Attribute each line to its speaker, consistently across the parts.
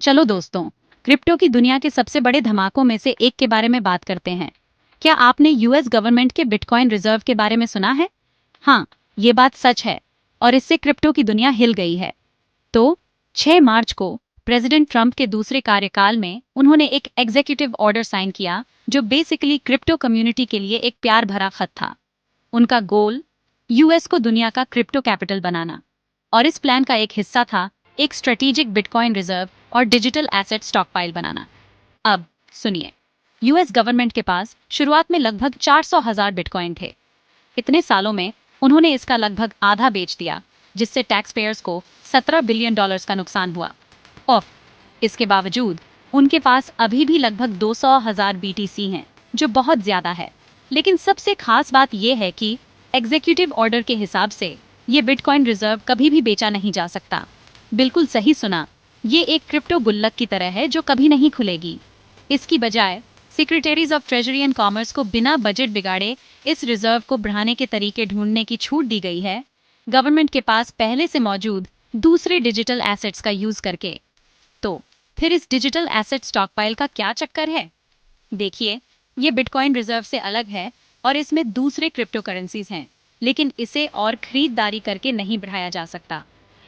Speaker 1: चलो दोस्तों, क्रिप्टो की दुनिया के सबसे बड़े धमाकों में से एक के बारे में बात करते हैं। क्या आपने यूएस गवर्नमेंट के बिटकॉइन रिजर्व के बारे में सुना है? हाँ, ये बात सच है और इससे क्रिप्टो की दुनिया हिल गई है। तो 6 मार्च को प्रेसिडेंट ट्रंप के दूसरे कार्यकाल में उन्होंने एक एग्जीक्यूटिव ऑर्डर साइन किया जो बेसिकली क्रिप्टो कम्युनिटी के लिए एक प्यार भरा खत था। उनका गोल यूएस को दुनिया का क्रिप्टो कैपिटल बनाना और इस प्लान का एक हिस्सा था एक स्ट्रेटेजिक बिटकॉइन रिजर्व और डिजिटल एसेट स्टॉकपाइल बनाना। अब सुनिए, यूएस गवर्नमेंट के पास शुरुआत में लगभग 400,000 बिटकॉइन थे। इतने सालों में उन्होंने इसका लगभग आधा बेच दिया, जिससे टैक्स पेयर्स को $17 बिलियन का नुकसान हुआ। और इसके बावजूद उनके पास अभी भी लगभग 200,000 बीटीसी हैं, जो बहुत ज्यादा है। लेकिन सबसे खास बात यह है कि एग्जीक्यूटिव ऑर्डर के हिसाब से ये बिटकॉइन रिजर्व कभी भी बेचा नहीं जा सकता। बिल्कुल सही सुना, ये एक क्रिप्टो गुल्लक की तरह है जो कभी नहीं खुलेगी। इसकी बजाय secretaries of treasury and commerce को बिना बजट बिगाड़े इस रिजर्व को बढ़ाने के तरीके ढूंढने की छूट दी गई है, गवर्नमेंट के पास पहले से मौजूद दूसरे डिजिटल एसेट्स का यूज करके। तो फिर इस डिजिटल एसेट स्टॉकपाइल का क्या चक्कर है? देखिए, ये बिटकॉइन रिजर्व से अलग है और इसमें दूसरे क्रिप्टो करेंसीज हैं, लेकिन इसे और खरीदारी करके नहीं बढ़ाया जा सकता।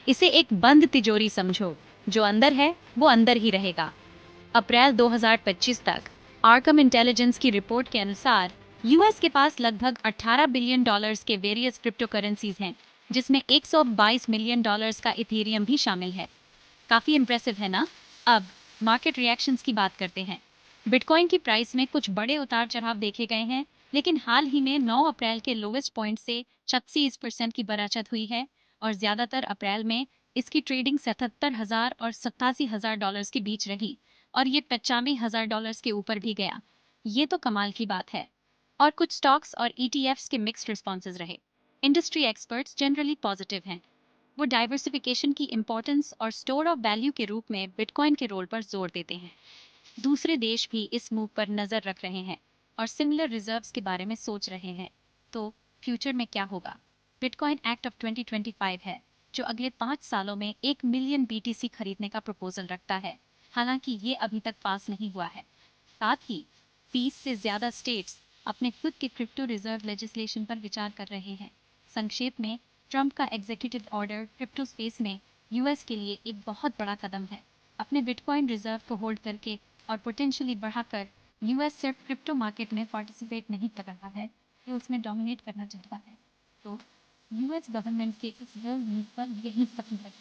Speaker 1: इसे एक बंद तिजोरी समझो, जो अंदर है वो अंदर ही रहेगा। अप्रैल 2025 तक आर्कम इंटेलिजेंस की रिपोर्ट के अनुसार यूएस के पास लगभग $18 बिलियन के वेरियस क्रिप्टो करेंसीज हैं, जिसमें $122 मिलियन का इथेरियम भी शामिल है। काफी इंप्रेसिव है ना? अब मार्केट रिएक्शंस की बात करते हैं। बिटकॉइन की प्राइस में कुछ बड़े उतार चढ़ाव देखे गए हैं, लेकिन हाल ही में 9 अप्रैल के लोवेस्ट पॉइंट से 36% की बराचत हुई है और ज्यादातर अप्रैल में इसकी ट्रेडिंग 77,000 और $87,000 के बीच रही और ये $95,000 के ऊपर भी गया। ये तो कमाल की बात है। और कुछ स्टॉक्स और ईटीएफ्स के मिक्स्ड रिस्पॉन्सेज रहे। इंडस्ट्री एक्सपर्ट्स जनरली पॉजिटिव हैं। वो डाइवर्सिफिकेशन की इम्पोर्टेंस और स्टोर ऑफ वैल्यू के रूप में बिटकॉइन के रोल पर जोर देते हैं। दूसरे देश भी इस मूव पर नजर रख रहे हैं और सिमिलर रिजर्व्स के बारे में सोच रहे हैं। तो फ्यूचर में क्या होगा? बिटकॉइन एक्ट ऑफ 2025 है, जो अगले 5 सालों में 1 मिलियन बीटीसी खरीदने का प्रपोजल रखता है। हालांकि ये अभी तक पास नहीं हुआ है। साथ ही 20 से ज्यादा स्टेट्स अपने खुद के क्रिप्टो रिजर्व लेजिस्लेशन पर विचार कर रहे हैं। संक्षेप में, ट्रंप का एग्जीक्यूटिव ऑर्डर क्रिप्टो स्पेस में यूएस के लिए एक बहुत बड़ा कदम है। अपने बिटकॉइन रिजर्व को होल्ड करके और पोटेंशियली बढ़ाकर यूएस सिर्फ क्रिप्टो मार्केट में पार्टिसिपेट नहीं कर रहा है, ये उसमें डोमिनेट करना चाहता है। तो यूएस गवर्नमेंट के इस मूव पर यही खत्म है।